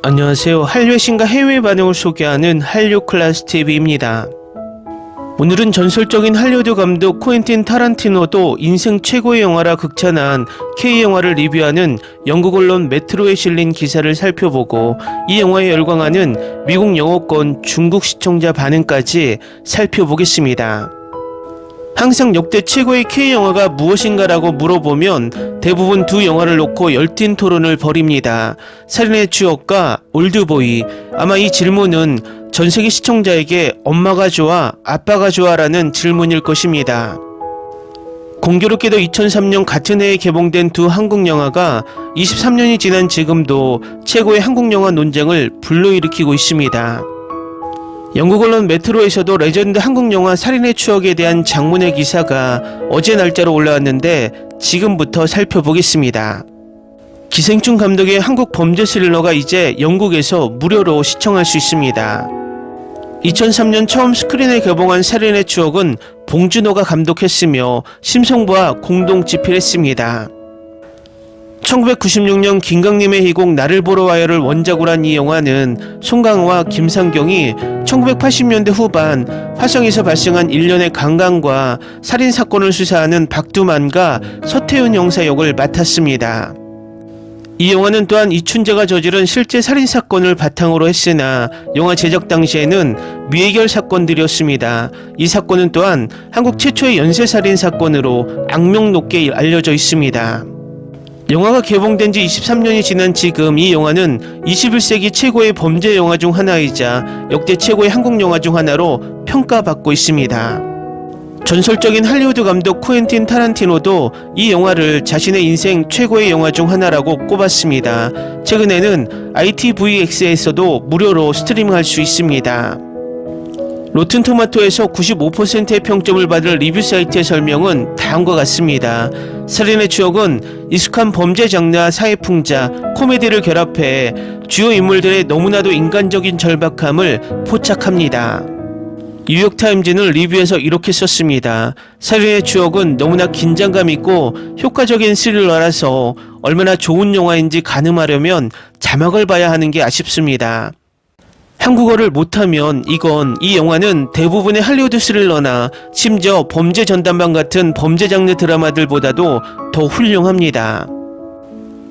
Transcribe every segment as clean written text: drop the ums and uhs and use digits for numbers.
안녕하세요. 한류의 신과 해외 반응을 소개하는 한류클래스TV입니다. 오늘은 전설적인 할리우드 감독 코엔틴 타란티노도 인생 최고의 영화라 극찬한 K영화를 리뷰하는 영국 언론 메트로에 실린 기사를 살펴보고 이 영화에 열광하는 미국 영어권 중국 시청자 반응까지 살펴보겠습니다. 항상 역대 최고의 K영화가 무엇인가라고 물어보면 대부분 두 영화를 놓고 열띤 토론을 벌입니다. 살인의 추억과 올드보이. 아마 이 질문은 전세계 시청자에게 엄마가 좋아, 아빠가 좋아 라는 질문일 것입니다. 공교롭게도 2003년 같은 해에 개봉된 두 한국 영화가 23년이 지난 지금도 최고의 한국 영화 논쟁을 불러일으키고 있습니다. 영국 언론 메트로에서도 레전드 한국 영화 살인의 추억에 대한 장문의 기사가 어제 날짜로 올라왔는데 지금부터 살펴보겠습니다. 기생충 감독의 한국 범죄 스릴러가 이제 영국에서 무료로 시청할 수 있습니다. 2003년 처음 스크린에 개봉한 살인의 추억은 봉준호가 감독했으며 심성부와 공동 집필했습니다. 1996년 김강림의 희곡 나를 보러 와요를 원작으로 한 이 영화는 송강호와 김상경이 1980년대 후반 화성에서 발생한 일련의 강간과 살인사건을 수사하는 박두만과 서태훈 형사 역을 맡았습니다. 이 영화는 또한 이춘재가 저지른 실제 살인사건을 바탕으로 했으나 영화 제작 당시에는 미해결 사건들이었습니다. 이 사건은 또한 한국 최초의 연쇄살인 사건으로 악명 높게 알려져 있습니다. 영화가 개봉된 지 23년이 지난 지금 이 영화는 21세기 최고의 범죄 영화 중 하나이자 역대 최고의 한국 영화 중 하나로 평가받고 있습니다. 전설적인 할리우드 감독 코엔틴 타란티노도 이 영화를 자신의 인생 최고의 영화 중 하나라고 꼽았습니다. 최근에는 ITVX에서도 무료로 스트리밍할 수 있습니다. 로튼토마토에서 95%의 평점을 받을 리뷰 사이트의 설명은 다음과 같습니다. 살인의 추억은 익숙한 범죄 장르와 사회풍자, 코미디를 결합해 주요 인물들의 너무나도 인간적인 절박함을 포착합니다. 뉴욕타임즈는 리뷰에서 이렇게 썼습니다. 살인의 추억은 너무나 긴장감 있고 효과적인 스릴러라서 얼마나 좋은 영화인지 가늠하려면 자막을 봐야 하는 게 아쉽습니다. 한국어를 못하면 이 영화는 대부분의 할리우드 스릴러나 심지어 범죄 전담반 같은 범죄 장르 드라마들보다도 더 훌륭합니다.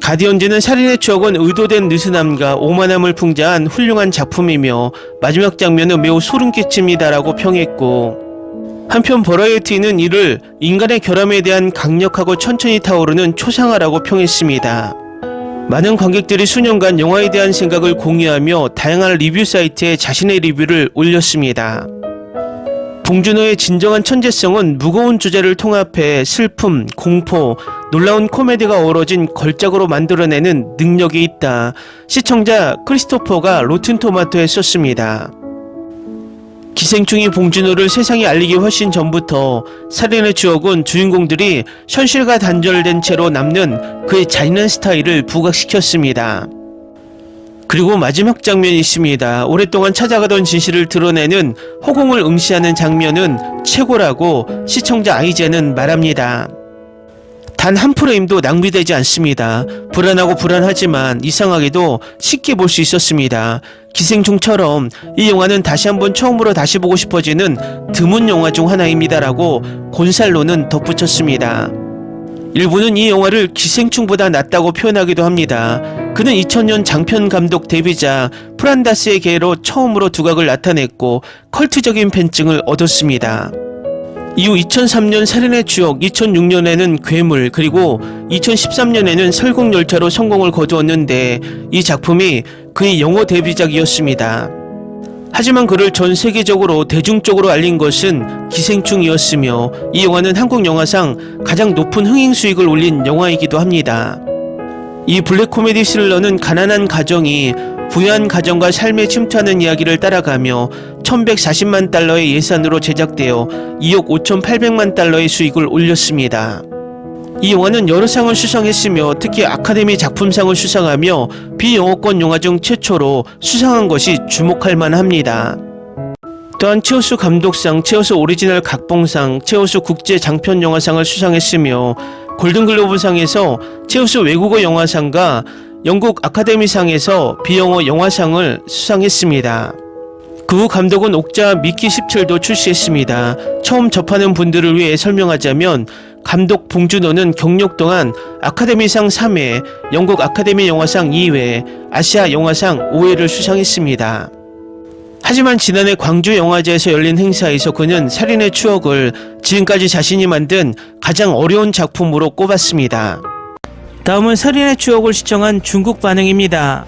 가디언즈는 살인의 추억은 의도된 느슨함과 오만함을 풍자한 훌륭한 작품이며 마지막 장면은 매우 소름 끼칩니다라고 평했고, 한편 버라이어티는 이를 인간의 결함에 대한 강력하고 천천히 타오르는 초상화라고 평했습니다. 많은 관객들이 수년간 영화에 대한 생각을 공유하며 다양한 리뷰 사이트에 자신의 리뷰를 올렸습니다. 봉준호의 진정한 천재성은 무거운 주제를 통합해 슬픔, 공포, 놀라운 코미디가 어우러진 걸작으로 만들어내는 능력이 있다. 시청자 크리스토퍼가 로튼토마토에 썼습니다. 기생충이 봉준호를 세상에 알리기 훨씬 전부터 살인의 추억은 주인공들이 현실과 단절된 채로 남는 그의 잔인한 스타일을 부각시켰습니다. 그리고 마지막 장면이 있습니다. 오랫동안 찾아가던 진실을 드러내는 허공을 응시하는 장면은 최고라고 시청자 아이제는 말합니다. 단 한 프레임도 낭비되지 않습니다. 불안하고 불안하지만 이상하게도 쉽게 볼 수 있었습니다. 기생충처럼 이 영화는 다시 한번 처음으로 다시 보고 싶어지는 드문 영화 중 하나입니다라고 곤살로는 덧붙였습니다. 일부는 이 영화를 기생충보다 낫다고 표현하기도 합니다. 그는 2000년 장편 감독 데뷔작 프란다스의 개로 처음으로 두각을 나타냈고 컬트적인 팬층을 얻었습니다. 이후 2003년 살인의 추억, 2006년에는 괴물, 그리고 2013년에는 설국열차로 성공을 거두었는데 이 작품이 그의 영어 데뷔작이었습니다. 하지만 그를 전 세계적으로 대중적으로 알린 것은 기생충이었으며 이 영화는 한국 영화상 가장 높은 흥행 수익을 올린 영화이기도 합니다. 이 블랙 코미디 스릴러는 가난한 가정이 부유한 가정과 삶에 침투하는 이야기를 따라가며 1140만 달러의 예산으로 제작되어 2억 5,800만 달러의 수익을 올렸습니다. 이 영화는 여러 상을 수상했으며 특히 아카데미 작품상을 수상하며 비영어권 영화 중 최초로 수상한 것이 주목할 만합니다. 또한 최우수 감독상, 최우수 오리지널 각본상, 최우수 국제 장편 영화상을 수상했으며 골든글로브상에서 최우수 외국어 영화상과 영국 아카데미상에서 비영어 영화상을 수상했습니다. 그 후 감독은 옥자 미키 17도 출시했습니다. 처음 접하는 분들을 위해 설명하자면 감독 봉준호는 경력 동안 아카데미상 3회, 영국 아카데미 영화상 2회, 아시아 영화상 5회를 수상했습니다. 하지만 지난해 광주 영화제에서 열린 행사에서 그는 살인의 추억을 지금까지 자신이 만든 가장 어려운 작품으로 꼽았습니다. 다음은 살인의 추억을 시청한 중국 반응입니다.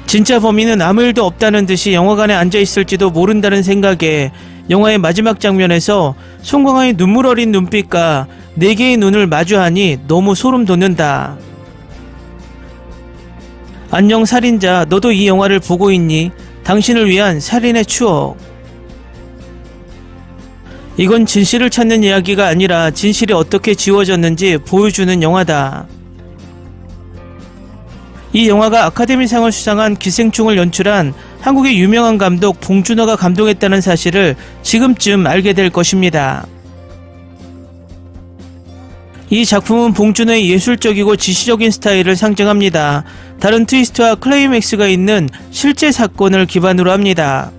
진짜 범인은 아무 일도 없다는 듯이 영화관에 앉아있을지도 모른다는 생각에 영화의 마지막 장면에서 송강호의 눈물 어린 눈빛과 4개의 눈을 마주하니 너무 소름 돋는다. 안녕 살인자, 너도 이 영화를 보고 있니? 당신을 위한 살인의 추억. 이건 진실을 찾는 이야기가 아니라 진실이 어떻게 지워졌는지 보여주는 영화다. 이 영화가 아카데미상을 수상한 기생충을 연출한 한국의 유명한 감독 봉준호가 감독했다는 사실을 지금쯤 알게 될 것입니다. 이 작품은 봉준호의 예술적이고 지시적인 스타일을 상징합니다. 다른 트위스트와 클라이맥스가 있는 실제 사건을 기반으로 합니다.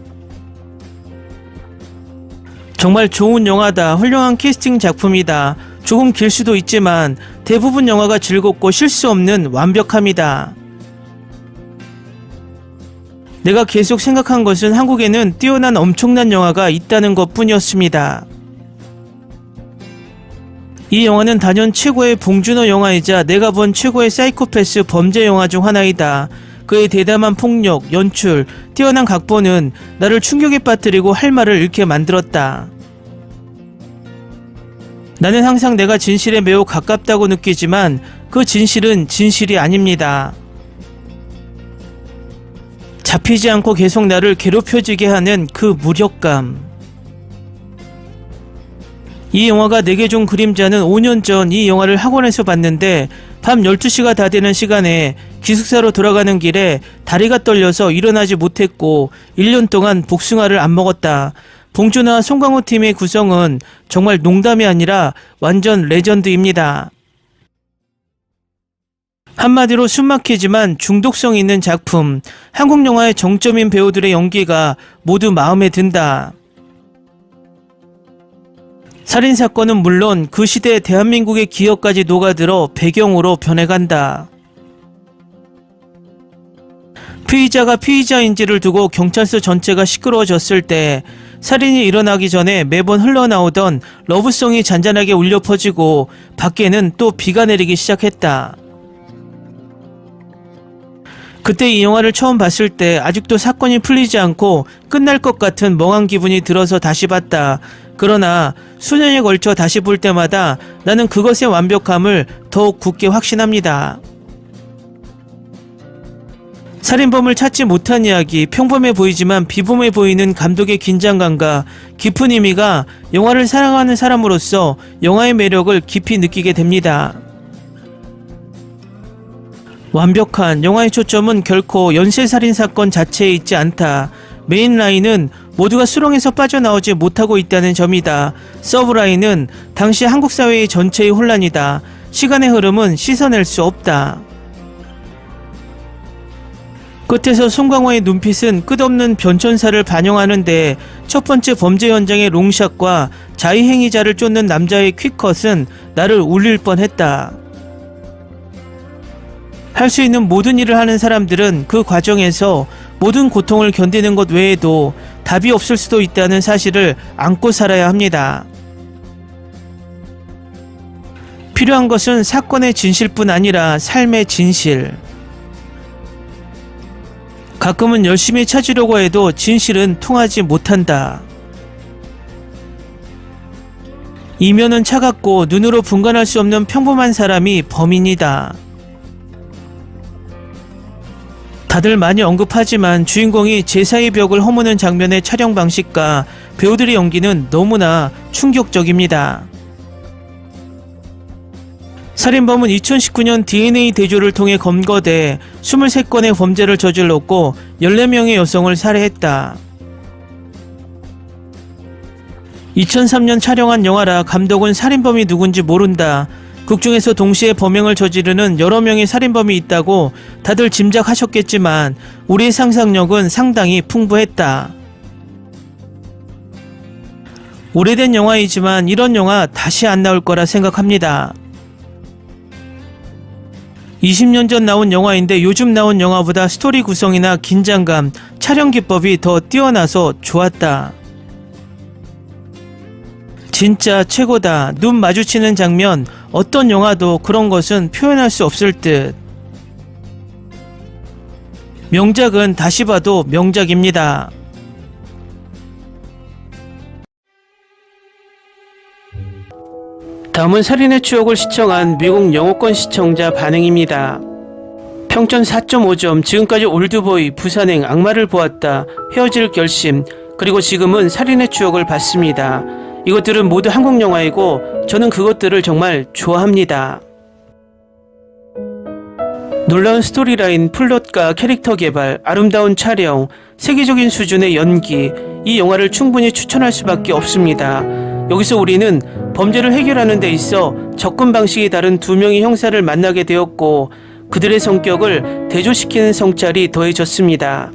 정말 좋은 영화다. 훌륭한 캐스팅 작품이다. 조금 길 수도 있지만 대부분 영화가 즐겁고 실수 없는 완벽함이다. 내가 계속 생각한 것은 한국에는 뛰어난 엄청난 영화가 있다는 것 뿐이었습니다. 이 영화는 단연 최고의 봉준호 영화이자 내가 본 최고의 사이코패스 범죄 영화 중 하나이다. 그의 대담한 폭력, 연출, 뛰어난 각본은 나를 충격에 빠뜨리고 할 말을 잃게 만들었다. 나는 항상 내가 진실에 매우 가깝다고 느끼지만 그 진실은 진실이 아닙니다. 잡히지 않고 계속 나를 괴롭혀지게 하는 그 무력감. 이 영화가 내게 준 그림자는 5년 전 이 영화를 학원에서 봤는데 밤 12시가 다 되는 시간에 기숙사로 돌아가는 길에 다리가 떨려서 일어나지 못했고 1년 동안 복숭아를 안 먹었다. 봉준호와 송강호 팀의 구성은 정말 농담이 아니라 완전 레전드입니다. 한마디로 숨막히지만 중독성 있는 작품, 한국 영화의 정점인 배우들의 연기가 모두 마음에 든다. 살인사건은 물론 그 시대 대한민국의 기억까지 녹아들어 배경으로 변해간다. 피의자가 피의자인지를 두고 경찰서 전체가 시끄러워졌을 때 살인이 일어나기 전에 매번 흘러나오던 러브송이 잔잔하게 울려 퍼지고 밖에는 또 비가 내리기 시작했다. 그때 이 영화를 처음 봤을 때 아직도 사건이 풀리지 않고 끝날 것 같은 멍한 기분이 들어서 다시 봤다. 그러나 수년에 걸쳐 다시 볼 때마다 나는 그것의 완벽함을 더욱 굳게 확신합니다. 살인범을 찾지 못한 이야기, 평범해 보이지만 비범해 보이는 감독의 긴장감과 깊은 의미가 영화를 사랑하는 사람으로서 영화의 매력을 깊이 느끼게 됩니다. 완벽한 영화의 초점은 결코 연쇄살인사건 자체에 있지 않다. 메인 라인은 모두가 수렁에서 빠져나오지 못하고 있다는 점이다. 서브 라인은 당시 한국 사회의 전체의 혼란이다. 시간의 흐름은 씻어낼 수 없다. 끝에서 송강호의 눈빛은 끝없는 변천사를 반영하는데 첫 번째 범죄 현장의 롱샷과 자의행위자를 쫓는 남자의 퀵컷은 나를 울릴 뻔했다. 할 수 있는 모든 일을 하는 사람들은 그 과정에서 모든 고통을 견디는 것 외에도 답이 없을 수도 있다는 사실을 안고 살아야 합니다. 필요한 것은 사건의 진실뿐 아니라 삶의 진실. 가끔은 열심히 찾으려고 해도 진실은 통하지 못한다. 이면은 차갑고 눈으로 분간할 수 없는 평범한 사람이 범인이다. 다들 많이 언급하지만 주인공이 제사의 벽을 허무는 장면의 촬영 방식과 배우들의 연기는 너무나 충격적입니다. 살인범은 2019년 DNA 대조를 통해 검거돼 23건의 범죄를 저질렀고 14명의 여성을 살해했다. 2003년 촬영한 영화라 감독은 살인범이 누군지 모른다. 국중에서 동시에 범행을 저지르는 여러 명의 살인범이 있다고 다들 짐작하셨겠지만 우리의 상상력은 상당히 풍부했다. 오래된 영화이지만 이런 영화 다시 안 나올 거라 생각합니다. 20년 전 나온 영화인데 요즘 나온 영화보다 스토리 구성이나 긴장감, 촬영 기법이 더 뛰어나서 좋았다. 진짜 최고다. 눈 마주치는 장면, 어떤 영화도 그런 것은 표현할 수 없을 듯. 명작은 다시 봐도 명작입니다. 다음은 살인의 추억을 시청한 미국 영어권 시청자 반응입니다. 평점 4.5점, 지금까지 올드보이, 부산행, 악마를 보았다, 헤어질 결심, 그리고 지금은 살인의 추억을 봤습니다. 이것들은 모두 한국 영화이고 저는 그것들을 정말 좋아합니다. 놀라운 스토리라인, 플롯과 캐릭터 개발, 아름다운 촬영, 세계적인 수준의 연기, 이 영화를 충분히 추천할 수밖에 없습니다. 여기서 우리는 범죄를 해결하는 데 있어 접근 방식이 다른 두 명의 형사를 만나게 되었고 그들의 성격을 대조시키는 성찰이 더해졌습니다.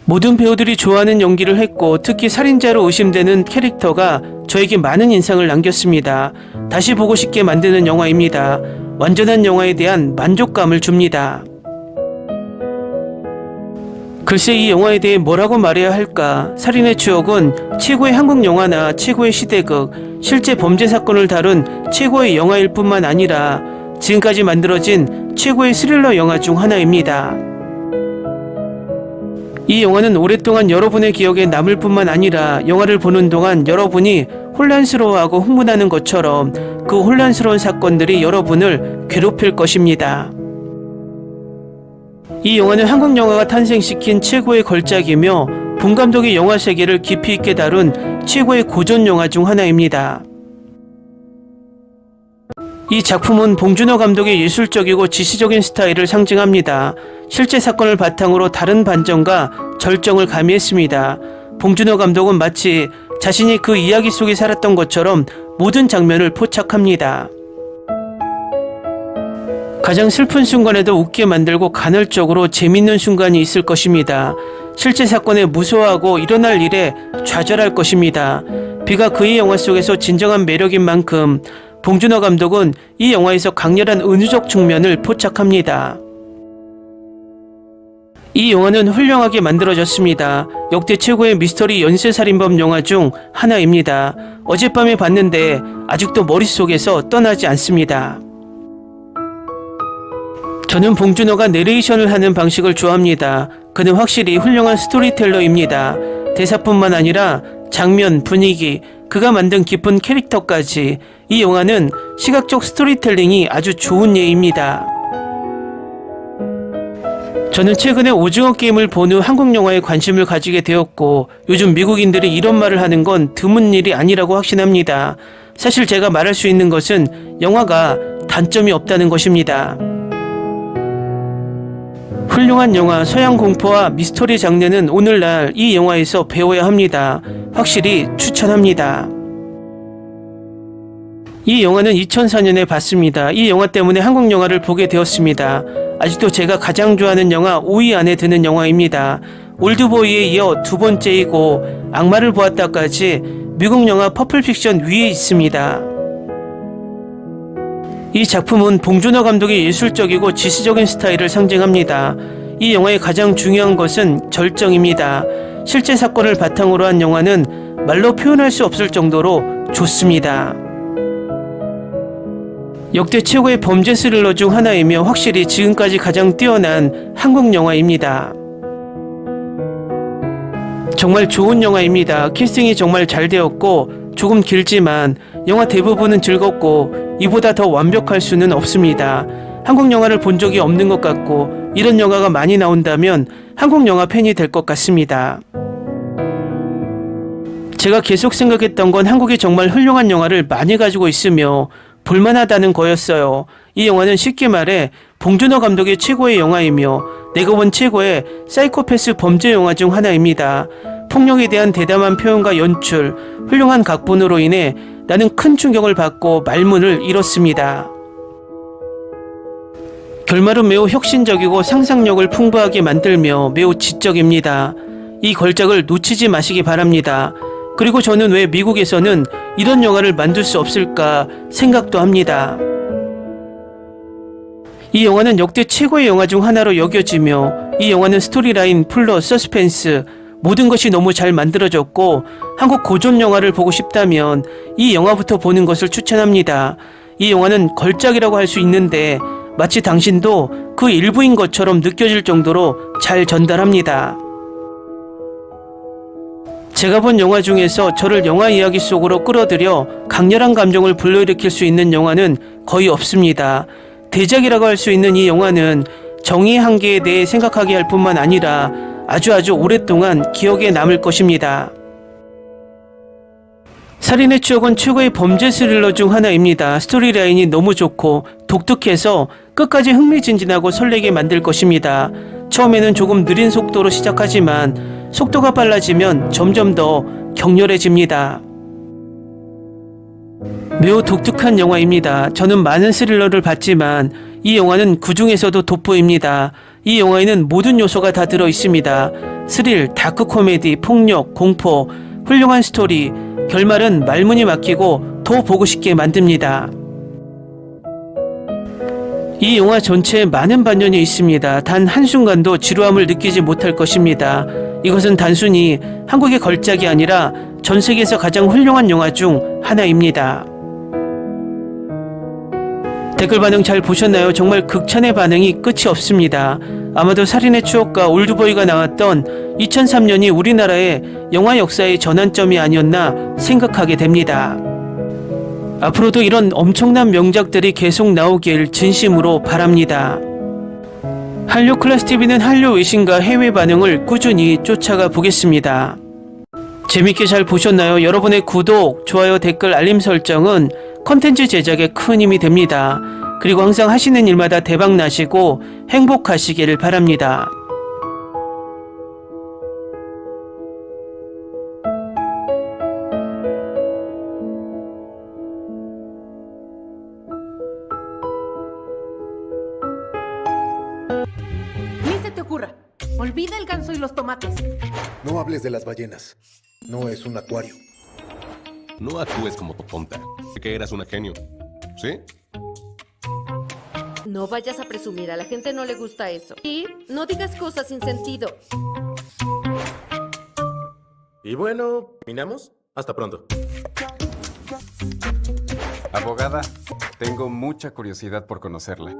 모든 배우들이 좋아하는 연기를 했고 특히 살인자로 의심되는 캐릭터가 저에게 많은 인상을 남겼습니다. 다시 보고 싶게 만드는 영화입니다. 완전한 영화에 대한 만족감을 줍니다. 글쎄 이 영화에 대해 뭐라고 말해야 할까? 살인의 추억은 최고의 한국 영화나 최고의 시대극, 실제 범죄 사건을 다룬 최고의 영화일 뿐만 아니라 지금까지 만들어진 최고의 스릴러 영화 중 하나입니다. 이 영화는 오랫동안 여러분의 기억에 남을 뿐만 아니라 영화를 보는 동안 여러분이 혼란스러워하고 흥분하는 것처럼 그 혼란스러운 사건들이 여러분을 괴롭힐 것입니다. 이 영화는 한국 영화가 탄생시킨 최고의 걸작이며 본 감독의 영화 세계를 깊이 있게 다룬 최고의 고전 영화 중 하나입니다. 이 작품은 봉준호 감독의 예술적이고 지시적인 스타일을 상징합니다. 실제 사건을 바탕으로 다른 반전과 절정을 가미했습니다. 봉준호 감독은 마치 자신이 그 이야기 속에 살았던 것처럼 모든 장면을 포착합니다. 가장 슬픈 순간에도 웃게 만들고 간헐적으로 재밌는 순간이 있을 것입니다. 실제 사건에 무서워하고 일어날 일에 좌절할 것입니다. 비가 그의 영화 속에서 진정한 매력인 만큼 봉준호 감독은 이 영화에서 강렬한 은유적 측면을 포착합니다. 이 영화는 훌륭하게 만들어졌습니다. 역대 최고의 미스터리 연쇄살인범 영화 중 하나입니다. 어젯밤에 봤는데 아직도 머릿속에서 떠나지 않습니다. 저는 봉준호가 내레이션을 하는 방식을 좋아합니다. 그는 확실히 훌륭한 스토리텔러입니다. 대사뿐만 아니라 장면, 분위기, 그가 만든 깊은 캐릭터까지 이 영화는 시각적 스토리텔링이 아주 좋은 예입니다. 저는 최근에 오징어 게임을 본 후 한국 영화에 관심을 가지게 되었고 요즘 미국인들이 이런 말을 하는 건 드문 일이 아니라고 확신합니다. 사실 제가 말할 수 있는 것은 영화가 단점이 없다는 것입니다. 훌륭한 영화, 서양 공포와 미스터리 장르는 오늘날 이 영화에서 배워야 합니다. 확실히 추천합니다. 이 영화는 2004년에 봤습니다. 이 영화 때문에 한국 영화를 보게 되었습니다. 아직도 제가 가장 좋아하는 영화 5위 안에 드는 영화입니다. 올드보이에 이어 두 번째이고 악마를 보았다까지 미국 영화 퍼플픽션 위에 있습니다. 이 작품은 봉준호 감독의 예술적이고 지시적인 스타일을 상징합니다. 이 영화의 가장 중요한 것은 절정입니다. 실제 사건을 바탕으로 한 영화는 말로 표현할 수 없을 정도로 좋습니다. 역대 최고의 범죄 스릴러 중 하나이며 확실히 지금까지 가장 뛰어난 한국 영화입니다. 정말 좋은 영화입니다. 캐스팅이 정말 잘 되었고 조금 길지만 영화 대부분은 즐겁고 이보다 더 완벽할 수는 없습니다. 한국 영화를 본 적이 없는 것 같고 이런 영화가 많이 나온다면 한국 영화 팬이 될 것 같습니다. 제가 계속 생각했던 건 한국이 정말 훌륭한 영화를 많이 가지고 있으며 볼만하다는 거였어요. 이 영화는 쉽게 말해 봉준호 감독의 최고의 영화이며 내가 본 최고의 사이코패스 범죄 영화 중 하나입니다. 폭력에 대한 대담한 표현과 연출, 훌륭한 각본으로 인해 나는 큰 충격을 받고 말문을 잃었습니다. 결말은 매우 혁신적이고 상상력을 풍부하게 만들며 매우 지적입니다. 이 걸작을 놓치지 마시기 바랍니다. 그리고 저는 왜 미국에서는 이런 영화를 만들 수 없을까 생각도 합니다. 이 영화는 역대 최고의 영화 중 하나로 여겨지며 이 영화는 스토리라인, 플롯, 서스펜스 모든 것이 너무 잘 만들어졌고 한국 고전 영화를 보고 싶다면 이 영화부터 보는 것을 추천합니다. 이 영화는 걸작이라고 할 수 있는데 마치 당신도 그 일부인 것처럼 느껴질 정도로 잘 전달합니다. 제가 본 영화 중에서 저를 영화 이야기 속으로 끌어들여 강렬한 감정을 불러일으킬 수 있는 영화는 거의 없습니다. 대작이라고 할 수 있는 이 영화는 정의의 한계에 대해 생각하게 할 뿐만 아니라 아주 오랫동안 기억에 남을 것입니다. 살인의 추억은 최고의 범죄 스릴러 중 하나입니다. 스토리라인이 너무 좋고 독특해서 끝까지 흥미진진하고 설레게 만들 것입니다. 처음에는 조금 느린 속도로 시작하지만 속도가 빨라지면 점점 더 격렬해집니다. 매우 독특한 영화입니다. 저는 많은 스릴러를 봤지만 이 영화는 그 중에서도 돋보입니다. 이 영화에는 모든 요소가 다 들어있습니다. 스릴, 다크 코미디, 폭력, 공포, 훌륭한 스토리, 결말은 말문이 막히고 더 보고 싶게 만듭니다. 이 영화 전체에 많은 반전이 있습니다. 단 한순간도 지루함을 느끼지 못할 것입니다. 이것은 단순히 한국의 걸작이 아니라 전 세계에서 가장 훌륭한 영화 중 하나입니다. 댓글 반응 잘 보셨나요? 정말 극찬의 반응이 끝이 없습니다. 아마도 살인의 추억과 올드보이가 나왔던 2003년이 우리나라의 영화 역사의 전환점이 아니었나 생각하게 됩니다. 앞으로도 이런 엄청난 명작들이 계속 나오길 진심으로 바랍니다. 한류 클래스TV는 한류 외신과 해외 반응을 꾸준히 쫓아가 보겠습니다. 재밌게 잘 보셨나요? 여러분의 구독, 좋아요, 댓글, 알림 설정은 컨텐츠 제작에 큰 힘이 됩니다. 그리고 항상 하시는 일마다 대박 나시고 행복하시기를 바랍니다. Ni se te ocurra. Olvida el ganso y los tomates. No hables de las ballenas. No es un acuario. No actúes como tonta. Sé que eras una genio. ¿Sí? No vayas a presumir, a la gente no le gusta eso. Y no digas cosas sin sentido. Y bueno, ¿terminamos? Hasta pronto. Abogada, tengo mucha curiosidad por conocerla.